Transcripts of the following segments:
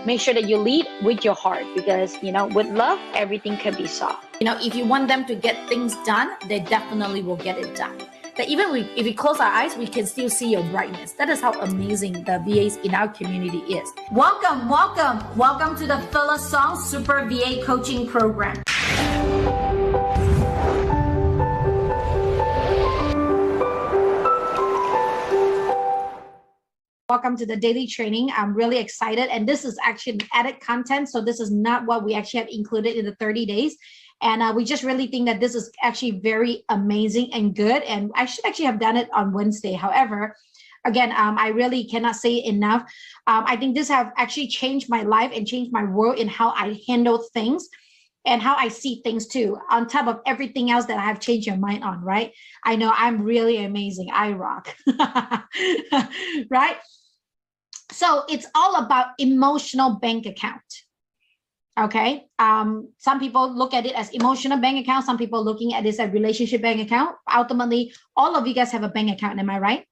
Make sure that you lead with your heart, because, with love, everything can be solved. If you want them to get things done, they definitely will get it done. That even if we close our eyes, we can still see your brightness. That is how amazing the VAs in our community is. Welcome to the Phyllis Song Super VA Coaching Program. Welcome to the daily training. I'm really excited. And this is actually added content. So this is not what we actually have included in the 30 days. And we just really think that this is actually very amazing and good. And I should actually have done it on Wednesday. However, again, I really cannot say enough. I think this have actually changed my life and changed my world in how I handle things and how I see things too, on top of everything else that I have changed your mind on, right? I know I'm really amazing. I rock, right? So it's all about emotional bank account. Okay. Some people look at it as emotional bank account. Some people looking at this as relationship bank account. Ultimately, all of you guys have a bank account. Am I right?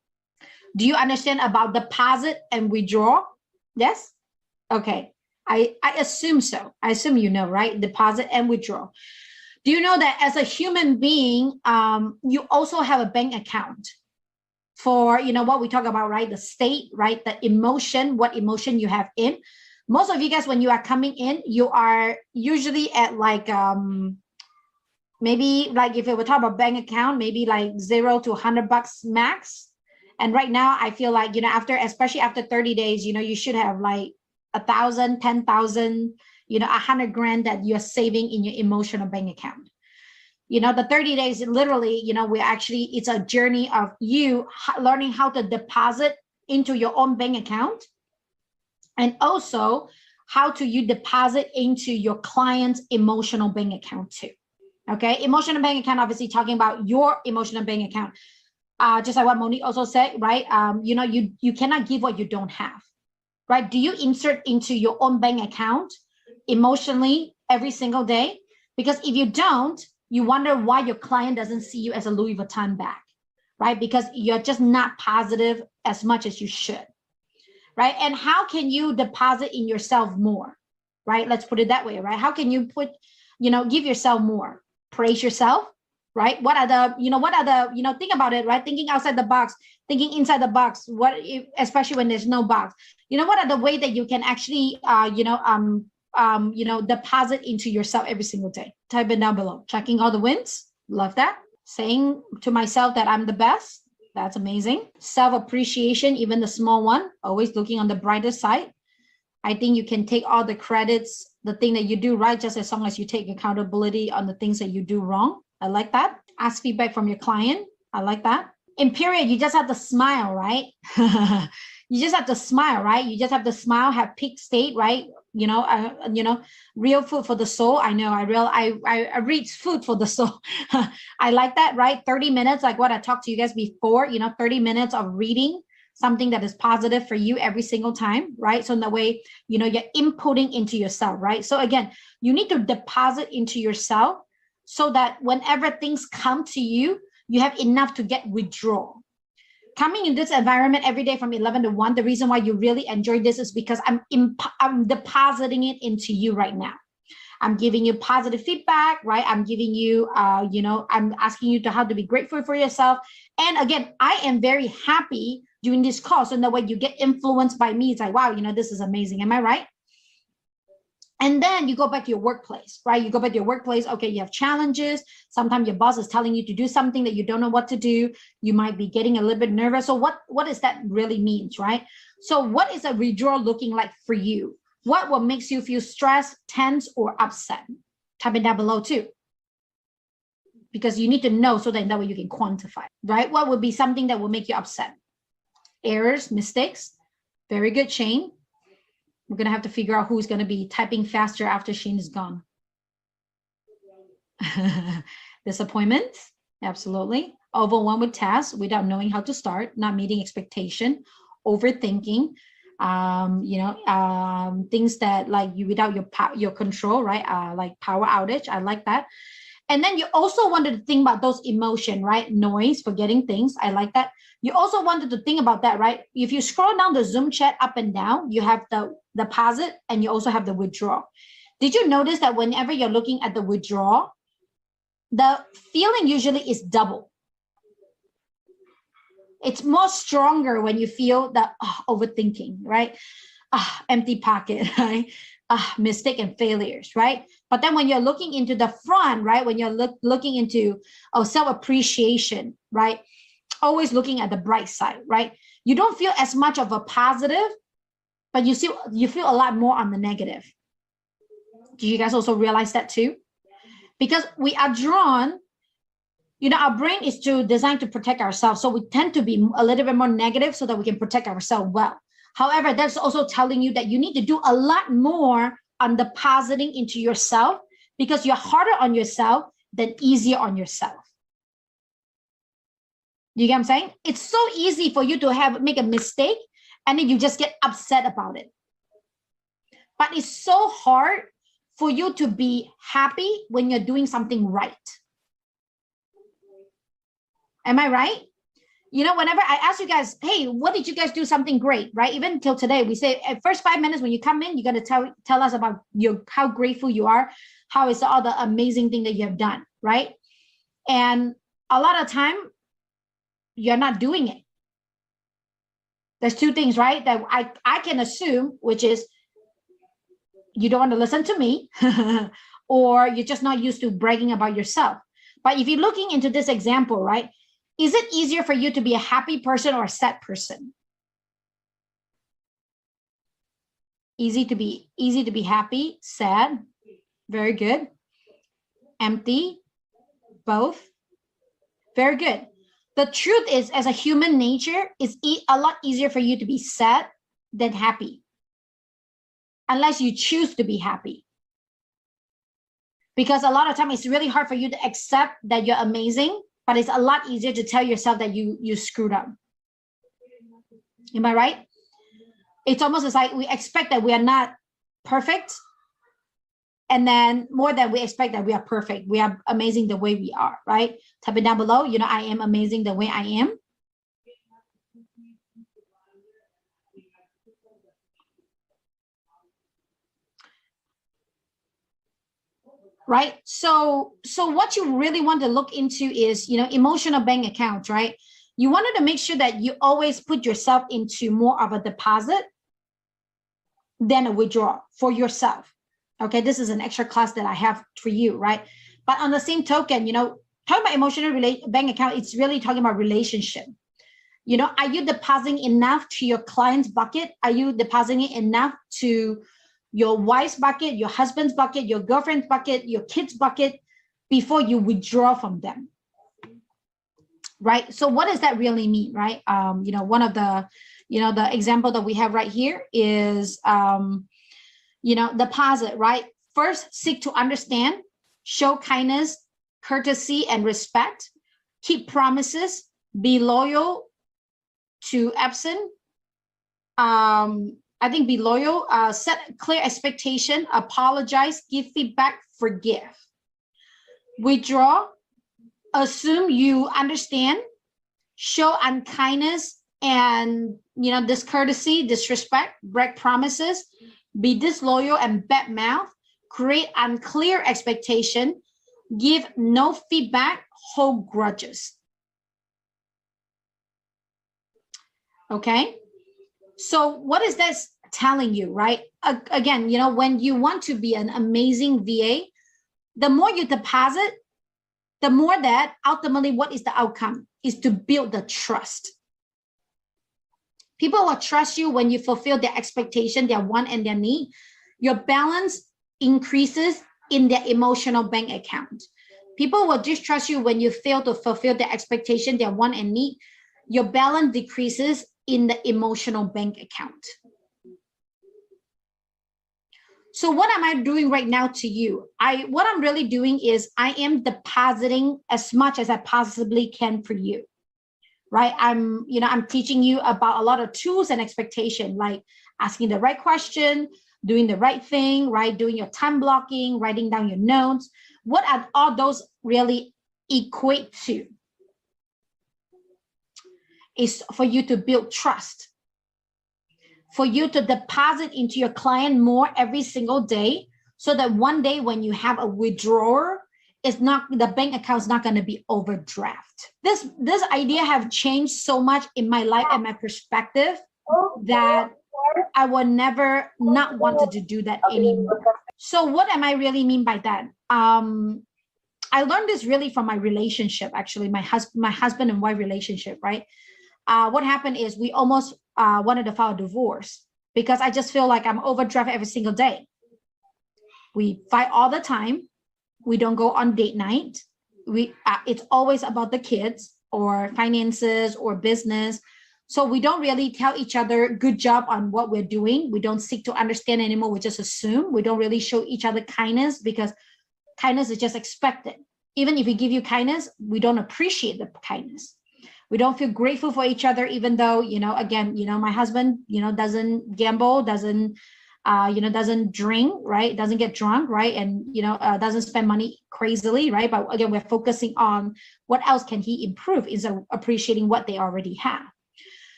Do you understand about deposit and withdraw? Yes. Okay. I assume so. I assume you know, right? Deposit and withdraw. Do you know that as a human being, you also have a bank account for, what we talk about, right? The state, right? The emotion, what emotion you have in. Most of you guys, when you are coming in, you are usually at like, maybe like if it were talk about bank account, maybe like $0 to $100 max. And right now I feel like, especially after 30 days, you should have like 1,000, 10,000, 100 grand that you're saving in your emotional bank account. The 30 days, literally, it's a journey of you learning how to deposit into your own bank account. And also how to you deposit into your client's emotional bank account too. Okay. Emotional bank account, obviously talking about your emotional bank account. Just like what Monique also said, right? You cannot give what you don't have, right? Do you insert into your own bank account emotionally every single day? Because if you don't, you wonder why your client doesn't see you as a Louis Vuitton bag, right? Because you're just not positive as much as you should, right? And how can you deposit in yourself more, right? Let's put it that way, right? How can you give yourself more? Praise yourself, right? What are the, think about it, right? Thinking outside the box, thinking inside the box, especially when there's no box, what are the way that you can actually, deposit into yourself every single day? Type it down below. Checking all the wins. Love that. Saying to myself that I'm the best. That's amazing. Self-appreciation, even the small one, always looking on the brighter side. I think you can take all the credits, the thing that you do right, just as long as you take accountability on the things that you do wrong. I like that. Ask feedback from your client. I like that. In period, you just have to smile, right? You just have to smile, right? You just have to smile, have peak state, right? Real food for the soul. I know I read food for the soul. I like that, right? 30 minutes, like what I talked to you guys before, 30 minutes of reading something that is positive for you every single time, right? So in that way, you're inputting into yourself, right? So again, you need to deposit into yourself so that whenever things come to you, you have enough to get withdrawal. Coming in this environment every day from 11 to 1, the reason why you really enjoy this is because I'm depositing it into you right now. I'm giving you positive feedback, right? I'm giving you, I'm asking you to how to be grateful for yourself. And again, I am very happy doing this call. So in the way you get influenced by me, it's like, wow, this is amazing. Am I right? And then you go back to your workplace, right? You go back to your workplace. Okay, you have challenges. Sometimes your boss is telling you to do something that you don't know what to do. You might be getting a little bit nervous. So what does that really mean, right? So what is a withdrawal looking like for you? What makes you feel stressed, tense, or upset? Type it down below too. Because you need to know so that way you can quantify, right? What would be something that will make you upset? Errors, mistakes. Very good, Shane. We're going to have to figure out who's going to be typing faster after Shane is gone. Disappointments, absolutely. Overwhelmed with tasks without knowing how to start, not meeting expectation, overthinking, things that like you without your control, right? Like power outage. I like that. And then you also wanted to think about those emotion, right? Noise, forgetting things. I like that. You also wanted to think about that, right? If you scroll down the Zoom chat up and down, you have the deposit and you also have the withdrawal. Did you notice that whenever you're looking at the withdrawal, the feeling usually is double? It's more stronger when you feel that overthinking, right? Empty pocket, right? Mistake and failures, right? But then when you're looking into the front, right? When you're looking into self-appreciation, right? Always looking at the bright side, right? You don't feel as much of a positive, but you feel a lot more on the negative. Do you guys also realize that too? Because we are drawn, our brain is designed to protect ourselves. So we tend to be a little bit more negative so that we can protect ourselves well. However, that's also telling you that you need to do a lot more on depositing into yourself, because you're harder on yourself than easier on yourself. You get what I'm saying? It's so easy for you to make a mistake and then you just get upset about it. But it's so hard for you to be happy when you're doing something right. Am I right? Whenever I ask you guys, hey, what did you guys do something great, right? Even till today, we say at first 5 minutes when you come in, you got to tell us about how grateful you are, how is all the amazing thing that you have done, right? And a lot of time, you're not doing it. There's two things, right? That I can assume, which is you don't want to listen to me or you're just not used to bragging about yourself. But if you're looking into this example, right? Is it easier for you to be a happy person or a sad person? Easy to be happy, sad, very good. Empty, both, very good. The truth is, as a human nature, it's a lot easier for you to be sad than happy, unless you choose to be happy. Because a lot of time it's really hard for you to accept that you're amazing, but it's a lot easier to tell yourself that you screwed up. Am I right? It's almost as like we expect that we are not perfect, and then more than we expect that we are perfect. We are amazing the way we are, right? Type it down below. I am amazing the way I am. Right? So what you really want to look into is, emotional bank accounts, right? You wanted to make sure that you always put yourself into more of a deposit than a withdrawal for yourself. Okay, this is an extra class that I have for you, right? But on the same token, talking about emotional bank account, it's really talking about relationship. Are you depositing enough to your client's bucket? Are you depositing enough to your wife's bucket, your husband's bucket, your girlfriend's bucket, your kid's bucket before you withdraw from them? Right? So what does that really mean, right? One of the, the example that we have right here is, deposit, right? First, seek to understand, show kindness, courtesy, and respect, keep promises, be loyal to absent. I think be loyal, set clear expectation, apologize, give feedback, forgive. Withdraw, assume you understand, show unkindness and, discourtesy, disrespect, break promises, be disloyal and bad mouth, create unclear expectation, give no feedback, hold grudges. Okay, so what is this telling you, right? Again, when you want to be an amazing VA, the more you deposit, the more that ultimately what is the outcome is to build the trust. People will trust you when you fulfill their expectation, their want and their need. Your balance increases in their emotional bank account. People will distrust you when you fail to fulfill their expectation, their want and need. Your balance decreases in the emotional bank account. So what am I doing right now to you? What I'm really doing is I am depositing as much as I possibly can for you, right? I'm teaching you about a lot of tools and expectation, like asking the right question, doing the right thing, right? Doing your time blocking, writing down your notes. What are all those really equate to? Is for you to build trust, for you to deposit into your client more every single day, so that one day when you have a withdrawal, it's not, the bank account's not going to be overdraft. This idea have changed so much in my life and my perspective that I would never not wanted to do that anymore. So what am I really mean by that? I learned this really from my relationship, actually, my husband and wife relationship, right? What happened is we almost wanted to file a divorce because I just feel like I'm overdraft every single day. We fight all the time. We don't go on date night. It's always about the kids or finances or business. So we don't really tell each other good job on what we're doing. We don't seek to understand anymore. We just assume. We don't really show each other kindness because kindness is just expected. Even if we give you kindness, we don't appreciate the kindness. We don't feel grateful for each other, even though, again, my husband, doesn't gamble, doesn't drink, right? Doesn't get drunk, right? And, doesn't spend money crazily, right? But again, we're focusing on what else can he improve instead of appreciating what they already have,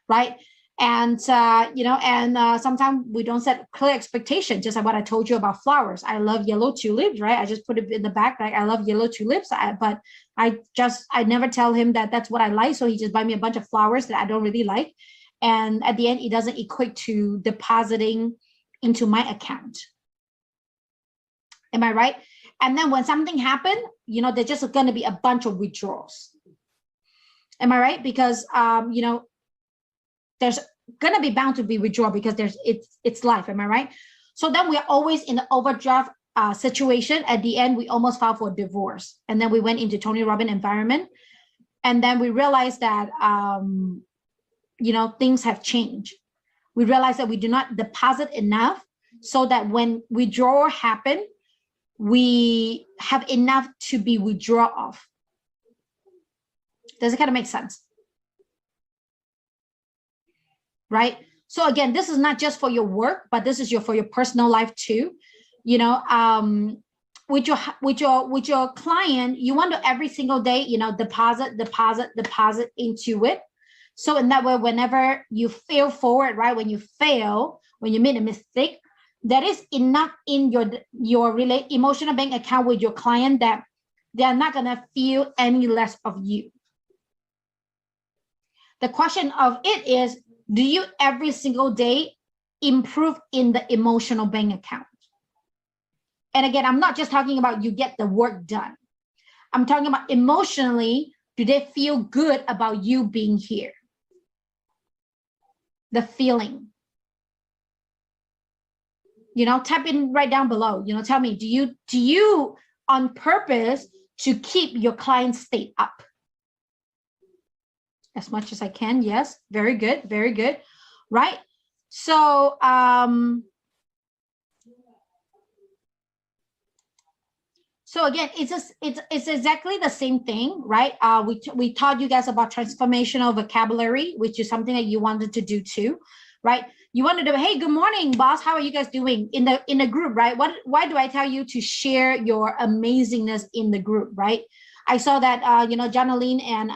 right? And, sometimes we don't set clear expectations, just like what I told you about flowers. I love yellow tulips, right? I just put it in the back, like I love yellow tulips, but I never tell him that that's what I like. So he just buy me a bunch of flowers that I don't really like. And at the end, it doesn't equate to depositing into my account. Am I right? And then when something happened, there's just going to be a bunch of withdrawals. Am I right? Because, there's going to be bound to be withdrawal because it's life. Am I right? So then we're always in the overdraft situation. At the end, we almost filed for divorce. And then we went into Tony Robbins environment. And then we realized that, things have changed. We realized that we do not deposit enough so that when withdrawal happen, we have enough to be withdrawn off. Does it kind of make sense? Right? So again, this is not just for your work, but this is for your personal life too. With your client, you want to every single day, deposit into it. So in that way, whenever you fail forward, right? When you made a mistake, that is enough in your emotional bank account with your client that they're not gonna feel any less of you. The question of it is, do you every single day improve in the emotional bank account? And again, I'm not just talking about you get the work done. I'm talking about emotionally, do they feel good about you being here? The feeling. Type in right down below, tell me, do you on purpose to keep your client state up? As much as I can. Yes. Very good. Very good. Right. So, again, it's exactly the same thing, right? We taught you guys about transformational vocabulary, which is something that you wanted to do too, right? You wanted to, hey, good morning, boss. How are you guys doing in the group, right? Why do I tell you to share your amazingness in the group, right? I saw that, Janaline and,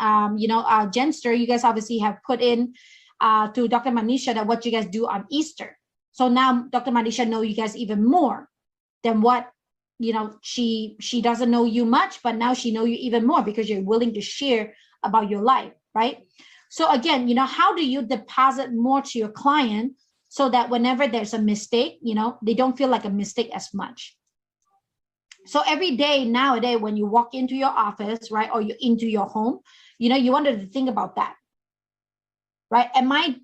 Jenster, you guys obviously have put in to Dr. Manisha that what you guys do on Easter. So now Dr. Manisha know you guys even more than what, she doesn't know you much, but now she know you even more because you're willing to share about your life, right? So again, how do you deposit more to your client so that whenever there's a mistake, they don't feel like a mistake as much? So every day nowadays, when you walk into your office, right, or you're into your home, you wanted to think about that, right? Am I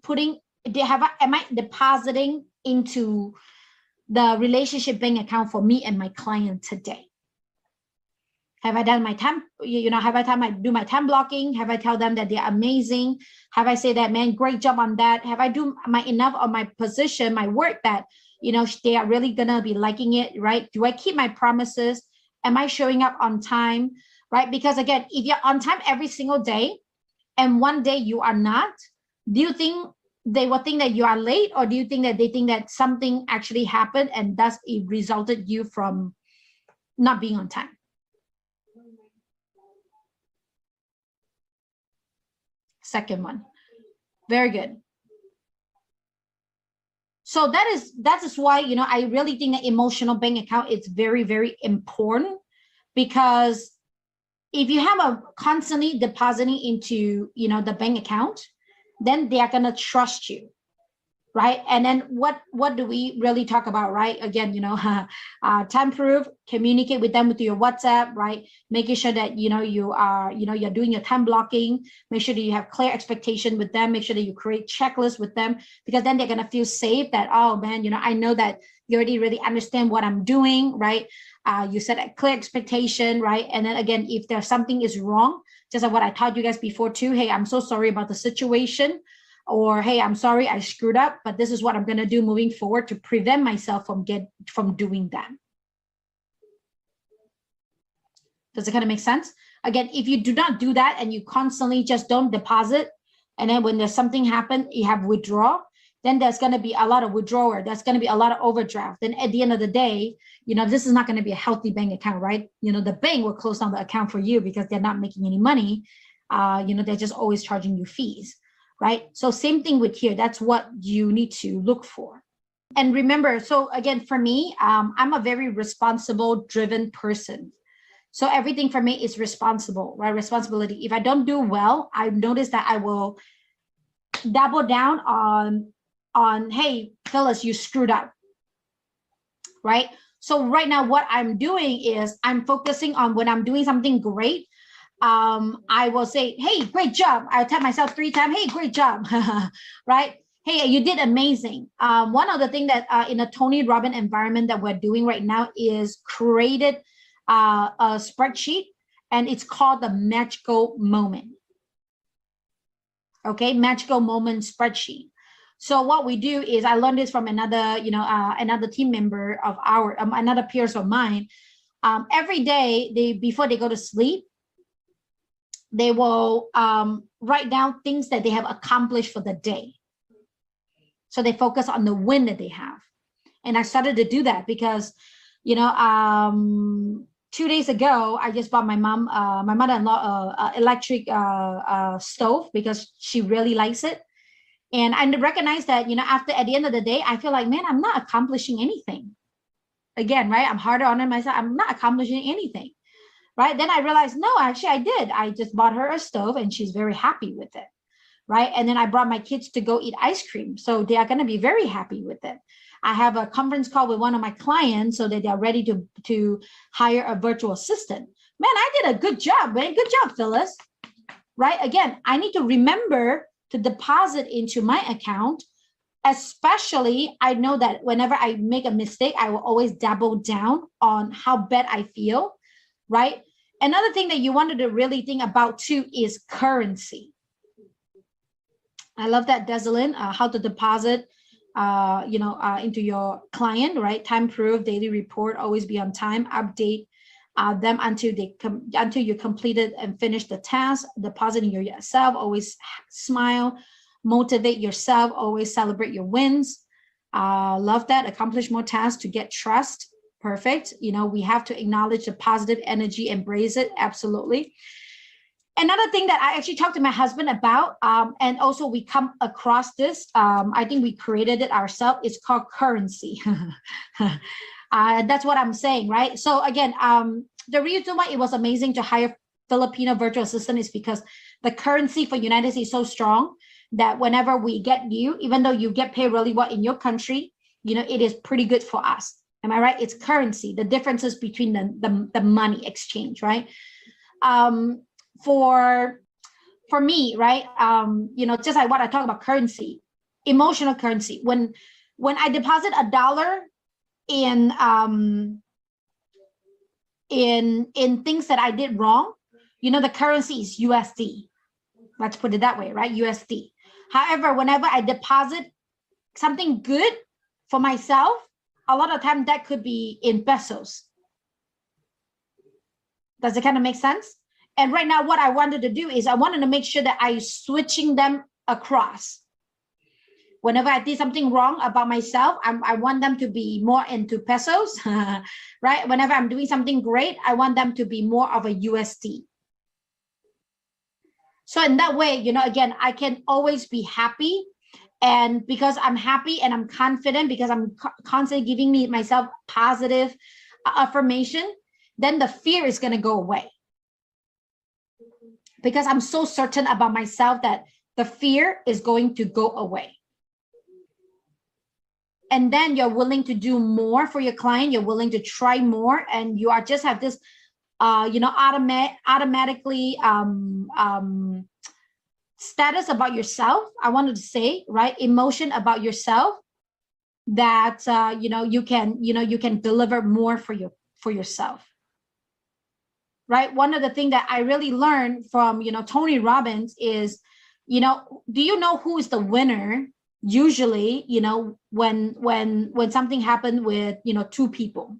depositing into the relationship bank account for me and my client today? Have I done my time, I do my time blocking? Have I tell them that they're amazing? Have I say that, man, great job on that? Have I do my enough on my position, my work that, they are really gonna be liking it, right? Do I keep my promises? Am I showing up on time, right? Because again, if you're on time every single day and one day you are not, do you think they will think that you are late, or do you think that they think that something actually happened and thus it resulted you from not being on time? Second one. Very good. So that is why, you know, I really think that emotional bank account is very, very important, because if you have a constantly depositing into, you know, the bank account, then they are going to trust you, right? And then what do we really talk about, right? Again, you know, time proof, communicate with them with your WhatsApp, right? Making sure that, you know, you are, you know, you're doing your time blocking, make sure that you have clear expectation with them, make sure that you create checklists with them, because then they're going to feel safe that, oh man, you know, I know that you already really understand what I'm doing, right? You set a clear expectation, right? And then again, if there's something is wrong, just like what I taught you guys before too, hey, I'm so sorry about the situation, or hey, I'm sorry I screwed up, but this is what I'm going to do moving forward to prevent myself from doing that. Does it kind of make sense? Again, if you do not do that and you constantly just don't deposit, and then when there's something happen, you have withdraw, then there's going to be a lot of withdrawal. There's going to be a lot of overdraft. Then at the end of the day, you know, this is not going to be a healthy bank account, right? You know, the bank will close down the account for you because they're not making any money. You know, they're just always charging you fees, right? So same thing with here. That's what you need to look for. And remember, so again, for me, I'm a very responsible, driven person. So everything for me is responsible, right? Responsibility. If I don't do well, I notice that I will double down on, hey, Phyllis, you screwed up, right? So right now what I'm doing is I'm focusing on when I'm doing something great, I will say, hey, great job. I'll tell myself 3 times, hey, great job, right? Hey, you did amazing. One of the things that in a Tony Robbins environment that we're doing right now is created a spreadsheet, and it's called the magical moment. Okay, magical moment spreadsheet. So what we do is, I learned this from another, you know, another team member of our, another peers of mine. Every day, before they go to sleep, they will write down things that they have accomplished for the day. So they focus on the win that they have. And I started to do that because, you know, 2 days ago, I just bought my mother-in-law electric stove because she really likes it. And I recognize that, you know, at the end of the day, I feel like, man, I'm not accomplishing anything. Again, right? I'm harder on myself. I'm not accomplishing anything, right? Then I realized, no, actually I did. I just bought her a stove and she's very happy with it, right? And then I brought my kids to go eat ice cream. So they are going to be very happy with it. I have a conference call with one of my clients so that they're ready to hire a virtual assistant. Man, I did a good job, man. Good job, Phyllis, right? Again, I need to remember to deposit into my account. Especially, I know that whenever I make a mistake, I will always double down on how bad I feel, right? Another thing that you wanted to really think about too is currency. I love that, Desalyn, how to deposit, you know, into your client, right? Time proof, daily report, always be on time, update them until you completed and finished the task, depositing yourself, always smile, motivate yourself, always celebrate your wins. Love that. Accomplish more tasks to get trust. Perfect. You know, we have to acknowledge the positive energy, embrace it. Absolutely. Another thing that I actually talked to my husband about, and also we come across this, I think we created it ourselves. It's called currency. That's what I'm saying, right? So again, the reason why it was amazing to hire Filipino virtual assistant is because the currency for United States is so strong that whenever we get you, even though you get paid really well in your country, you know, it is pretty good for us. Am I right? It's currency, the differences between the money exchange, right? For me, right? You know, just like what I talk about currency, emotional currency. When I deposit $1 in things that I did wrong, you know, the currency is USD. Let's put it that way, right? USD. However, whenever I deposit something good for myself, a lot of time that could be in pesos. Does it kind of make sense? And right now, what I wanted to do is I wanted to make sure that I switching them across. Whenever I did something wrong about myself, I want them to be more into pesos, right? Whenever I'm doing something great, I want them to be more of a USD. So in that way, you know, again, I can always be happy. And because I'm happy and I'm confident, because I'm constantly giving myself positive affirmation, then the fear is going to go away. Because I'm so certain about myself that the fear is going to go away. And then you're willing to do more for your client. You're willing to try more, and you are just have this, you know, automatically status about yourself. I wanted to say, right, emotion about yourself that you know, you can deliver more for yourself. Right. One of the things that I really learned from, you know, Tony Robbins is, you know, do you know who is the winner? Usually, you know, when something happened with, you know, two people.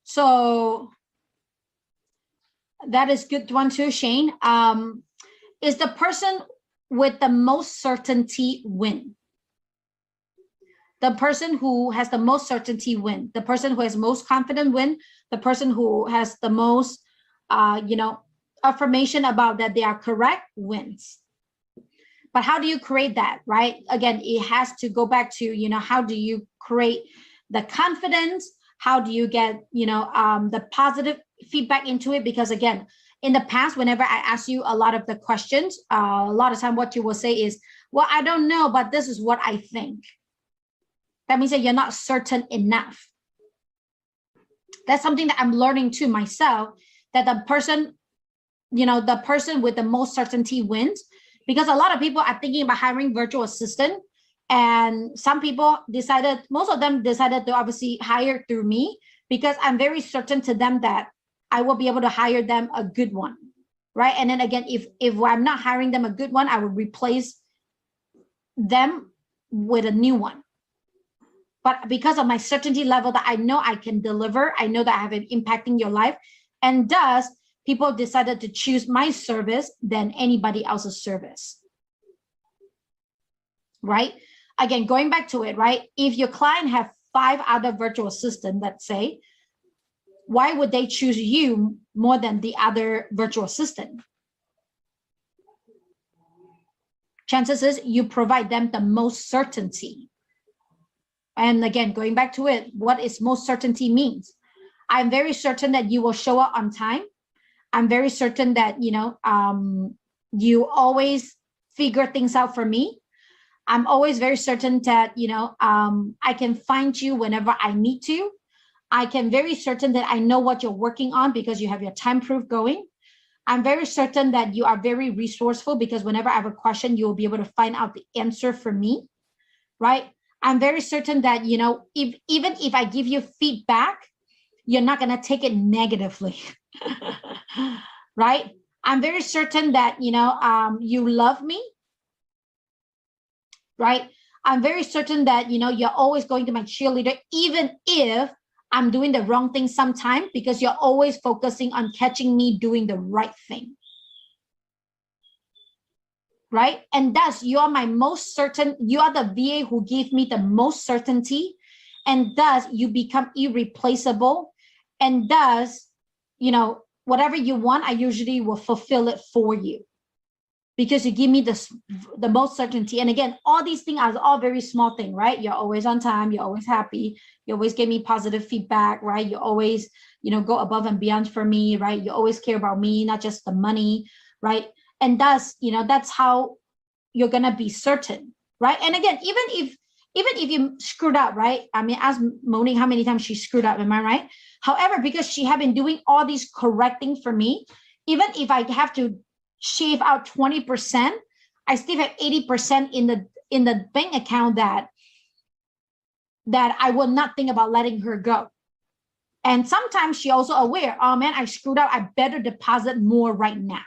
So that is good one too, Shane. Is the person with the most certainty win? The person who has the most certainty win. The person who has most confident win. The person who has the most, you know, affirmation about that they are correct wins. But how do you create that, right? Again, it has to go back to, you know, how do you create the confidence? How do you get, you know, the positive feedback into it? Because again, in the past, whenever I ask you a lot of the questions, a lot of time what you will say is, well, I don't know, but this is what I think. That means that you're not certain enough. That's something that I'm learning to myself, that the person, you know, the person with the most certainty wins. Because a lot of people are thinking about hiring virtual assistant, and some people decided, most of them decided to obviously hire through me, because I'm very certain to them that I will be able to hire them a good one, right? And then again, if I'm not hiring them a good one, I will replace them with a new one. But because of my certainty level that I know I can deliver, I know that I have an impact in your life, and thus people decided to choose my service than anybody else's service, right? Again, going back to it, right? If your client have 5 other virtual assistants, let's say, why would they choose you more than the other virtual assistant? Chances is you provide them the most certainty. And again, going back to it, what is most certainty means? I'm very certain that you will show up on time. I'm very certain that, you know, you always figure things out for me. I'm always very certain that, you know, I can find you whenever I need to. I can very certain that I know what you're working on because you have your time proof going. I'm very certain that you are very resourceful, because whenever I have a question, you will be able to find out the answer for me, right? I'm very certain that, you know, even if I give you feedback, you're not going to take it negatively, right? I'm very certain that, you know, you love me, right? I'm very certain that, you know, you're always going to my cheerleader, even if I'm doing the wrong thing sometimes, because you're always focusing on catching me doing the right thing, right? And thus you are my most certain, you are the VA who gave me the most certainty, and thus you become irreplaceable. And thus, you know, whatever you want, I usually will fulfill it for you, because you give me the most certainty. And again, all these things are all very small things, right? You're always on time, you're always happy, you always give me positive feedback, right? You always, you know, go above and beyond for me, right? You always care about me, not just the money, right? And thus, you know, that's how you're gonna be certain, right? And again, even if you screwed up, right? I mean, ask Monique how many times she screwed up, am I right? However, because she had been doing all these correct things for me, even if I have to shave out 20%, I still have 80% in the bank account that I will not think about letting her go. And sometimes she also aware, oh man, I screwed up, I better deposit more right now,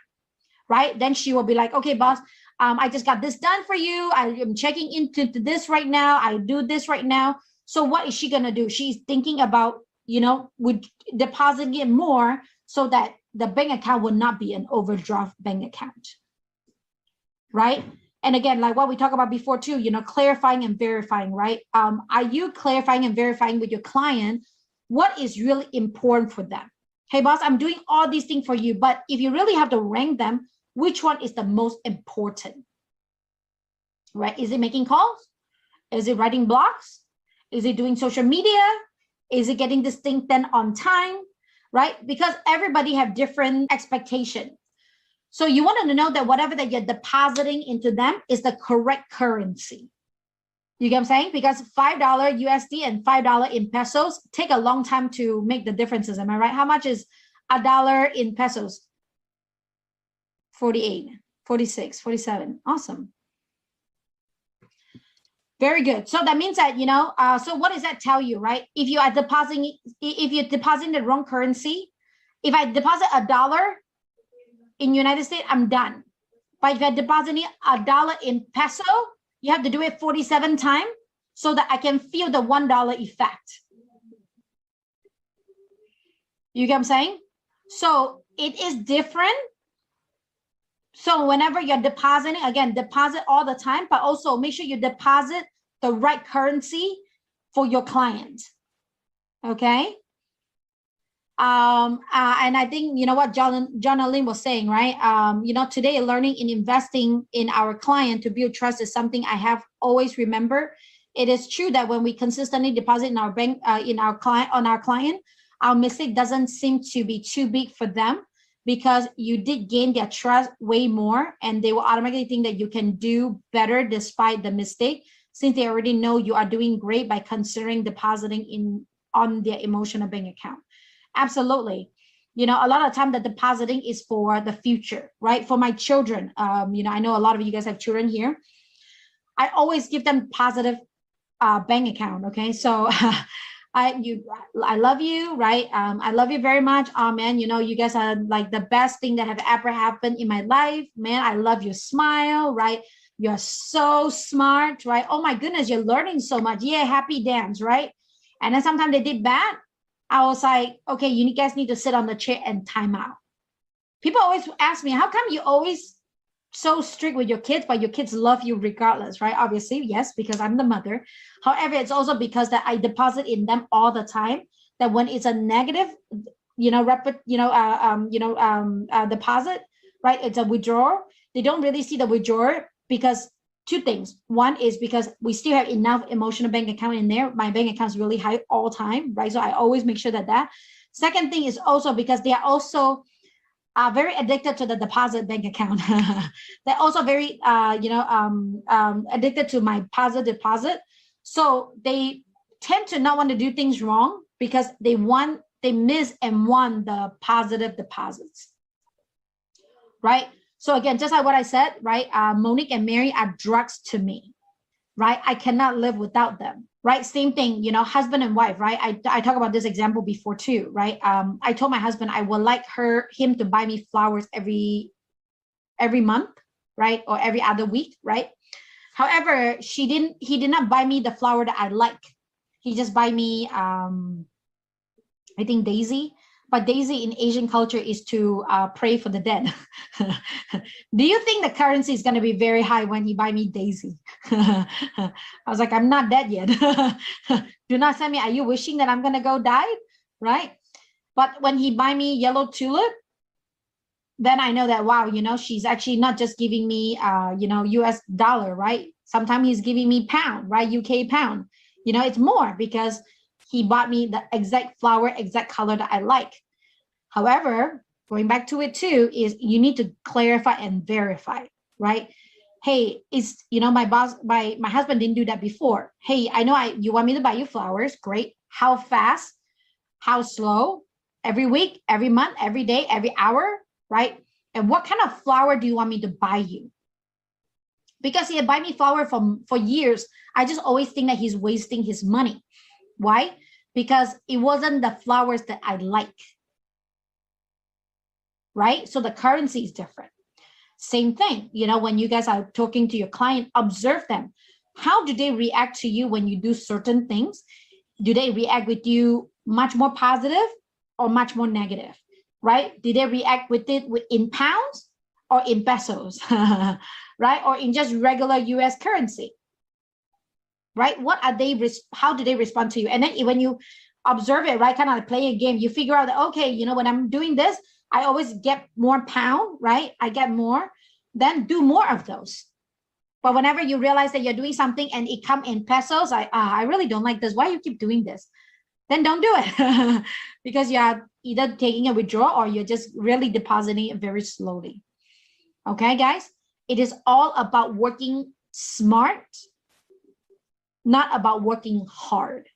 right? Then she will be like, okay, boss, I just got this done for you. I am checking into this right now. I do this right now. So what is she gonna do? She's thinking about, you know, would depositing it more so that the bank account will not be an overdraft bank account, right? And again, like what we talked about before too, clarifying and verifying, right? Are you clarifying and verifying with your client what is really important for them? Hey, boss, I'm doing all these things for you, but if you really have to rank them, which one is the most important, right? Is it making calls? Is it writing blogs? Is it doing social media? Is it getting this thing done on time, right? Because everybody have different expectations. So you want to know that whatever that you're depositing into them is the correct currency. You get what I'm saying? Because $5 USD and $5 in pesos take a long time to make the differences. Am I right? How much is $1 in pesos? 48, 46, 47. Awesome. Very good. So that means that, so what does that tell you, right? If you're depositing the wrong currency, if I deposit $1 in United States, I'm done. But if you're depositing $1 in peso, you have to do it 47 times so that I can feel the $1 effect. You get what I'm saying? So it is different. So whenever you're depositing, again, deposit all the time, but also make sure you deposit the right currency for your client. Okay. And I think, what John Alin was saying, right? Today learning in investing in our client to build trust is something I have always remembered. It is true that when we consistently deposit in our bank, on our client, our mistake doesn't seem to be too big for them, because you did gain their trust way more, and they will automatically think that you can do better despite the mistake, since they already know you are doing great by considering depositing on their emotional bank account. Absolutely. A lot of time the depositing is for the future, right? For my children, I know a lot of you guys have children here. I always give them positive bank account. Okay. So I love you, right? I love you very much. Oh man, you guys are like the best thing that have ever happened in my life. Man, I love your smile, right? You're so smart, right? Oh my goodness, you're learning so much. Yeah, happy dance, right? And then sometimes they did bad. I was like, okay, you guys need to sit on the chair and time out. People always ask me, how come you always so strict with your kids, but your kids love you regardless, right? Obviously, yes, because I'm the mother. However, it's also because that I deposit in them all the time, that when it's a negative, deposit, right? It's a withdrawal. They don't really see the withdrawal because two things. One is because we still have enough emotional bank account in there. My bank account is really high all time, right? So I always make sure that. Second thing is also because they are also very addicted to the deposit bank account. They're also very, addicted to my positive deposit. So they tend to not want to do things wrong because they miss and want the positive deposits, right? So again, just like what I said, right? Monique and Mary are drugs to me, right? I cannot live without them, right? Same thing, husband and wife, right? I talk about this example before too, right? I told my husband I would like him to buy me flowers every month, right? Or every other week, right? However, he did not buy me the flower that I like. He just buy me, I think daisy. But daisy in Asian culture is to pray for the dead. Do you think the currency is going to be very high when he buy me daisy? I was like, I'm not dead yet. Do not send me. Are you wishing that I'm going to go die? Right? But when he buy me yellow tulip, then I know that, wow, she's actually not just giving me, US dollar, right? Sometimes he's giving me pound, right? UK pound. It's more because he bought me the exact flower, exact color that I like. However, going back to it too, is you need to clarify and verify, right? Hey, it's, my boss, my husband didn't do that before. Hey, I know you want me to buy you flowers. Great. How fast? How slow? Every week, every month, every day, every hour, right? And what kind of flower do you want me to buy you? Because he had buy me flower for years. I just always think that he's wasting his money. Why? Because it wasn't the flowers that I like, right? So the currency is different. Same thing, when you guys are talking to your client, observe them. How do they react to you when you do certain things? Do they react with you much more positive or much more negative, right? Do they react with it in pounds or in pesos, right? Or in just regular US currency, right? What are they, how do they respond to you? And then when you observe it, right, kind of like playing a game, you figure out that, okay, you know, when I'm doing this, I always get more pound, right? I get more, then do more of those. But whenever you realize that you're doing something and it come in pesos, I really don't like this. Why you keep doing this? Then don't do it because you are either taking a withdrawal or you're just really depositing it very slowly. Okay, guys, it is all about working smart, not about working hard.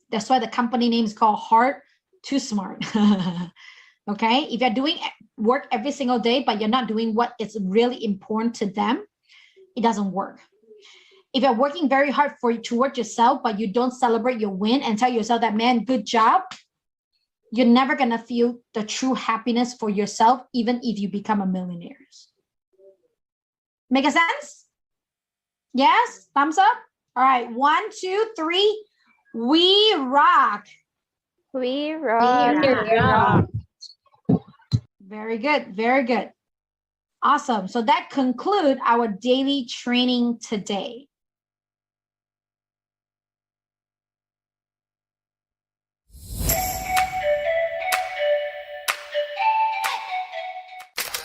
That's why the company name is called Hard to Smart. Okay, if you're doing work every single day, but you're not doing what is really important to them, it doesn't work. If you're working very hard towards yourself, but you don't celebrate your win and tell yourself that, man, good job, you're never going to feel the true happiness for yourself, even if you become a millionaire. Make a sense? Yes? Thumbs up? All right. 1, 2, 3. We rock. We rock. We rock. Very good. Very good. Awesome. So that concludes our daily training today.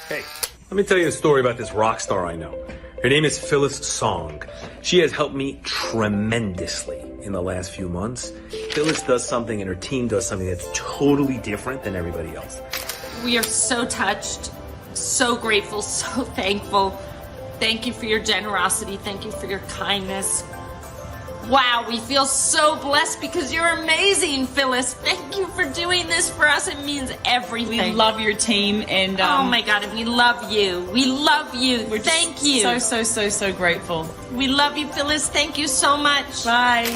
Hey, let me tell you a story about this rock star I know. Her name is Phyllis Song. She has helped me tremendously in the last few months. Phyllis does something and her team does something that's totally different than everybody else. We are so touched, so grateful, so thankful. Thank you for your generosity. Thank you for your kindness. Wow, we feel so blessed because you're amazing, Phyllis. Thank you for doing this for us. It means everything. We love your team, and oh my God, and we love you. We love you. Thank you. So grateful. We love you, Phyllis. Thank you so much. Bye.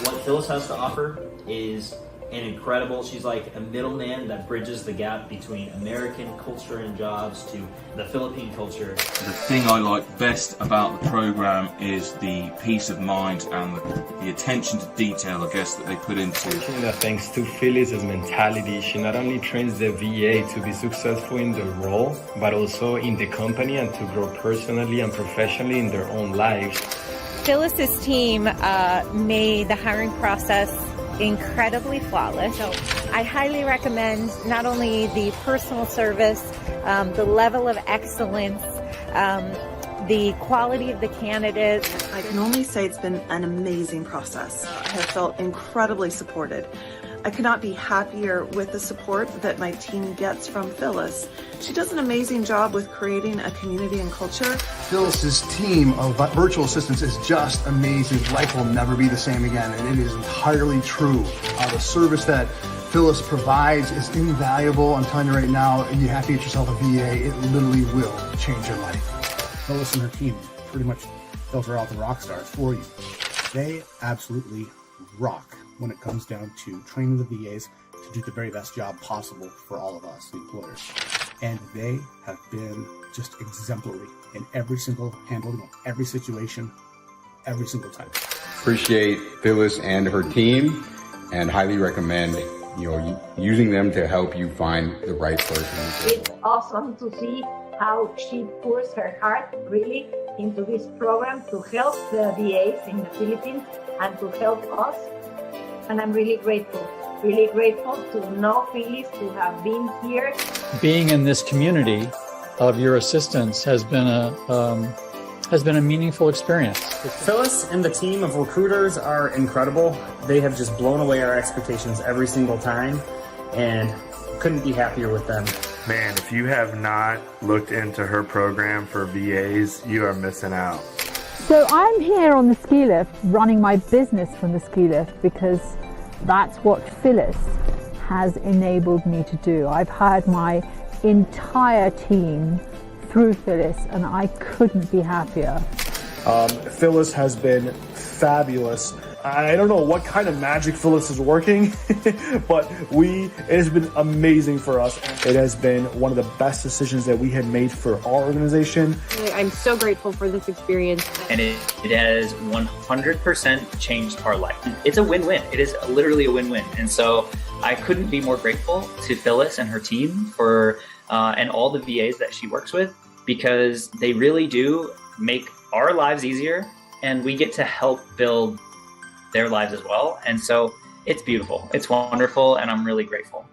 What Phyllis has to offer is an incredible, she's like a middleman that bridges the gap between American culture and jobs to the Philippine culture. The thing I like best about the program is the peace of mind and the attention to detail, I guess, that they put into it. Thanks to Phyllis's mentality, she not only trains the VA to be successful in the role, but also in the company and to grow personally and professionally in their own lives. Phyllis's team made the hiring process incredibly flawless. So I highly recommend not only the personal service, the level of excellence, the quality of the candidates. I can only say it's been an amazing process. I have felt incredibly supported. I could not be happier with the support that my team gets from Phyllis. She does an amazing job with creating a community and culture. Phyllis's team of virtual assistants is just amazing. Life will never be the same again, and it is entirely true. The service that Phyllis provides is invaluable. I'm telling you right now, you have to get yourself a VA. It literally will change your life. Phyllis and her team pretty much filter out the rock stars for you. They absolutely rock when it comes down to training the VAs to do the very best job possible for all of us, the employers. And they have been just exemplary in every single handling of every situation, every single time. Appreciate Phyllis and her team and highly recommend using them to help you find the right person. It's awesome to see how she pours her heart really into this program to help the VAs in the Philippines and to help us. And I'm really grateful to know Phyllis, to have been here. Being in this community of your assistants has been a meaningful experience. Phyllis and the team of recruiters are incredible. They have just blown away our expectations every single time, and couldn't be happier with them. Man, if you have not looked into her program for VAs, you are missing out. So I'm here on the ski lift, running my business from the ski lift because that's what Phyllis has enabled me to do. I've hired my entire team through Phyllis and I couldn't be happier. Phyllis has been fabulous. I don't know what kind of magic Phyllis is working, but it has been amazing for us. It has been one of the best decisions that we had made for our organization. I'm so grateful for this experience. And it has 100% changed our life. It's a win-win. It is literally a win-win. And so I couldn't be more grateful to Phyllis and her team for and all the VAs that she works with, because they really do make our lives easier, and we get to help build their lives as well. And so it's beautiful. It's wonderful, and I'm really grateful.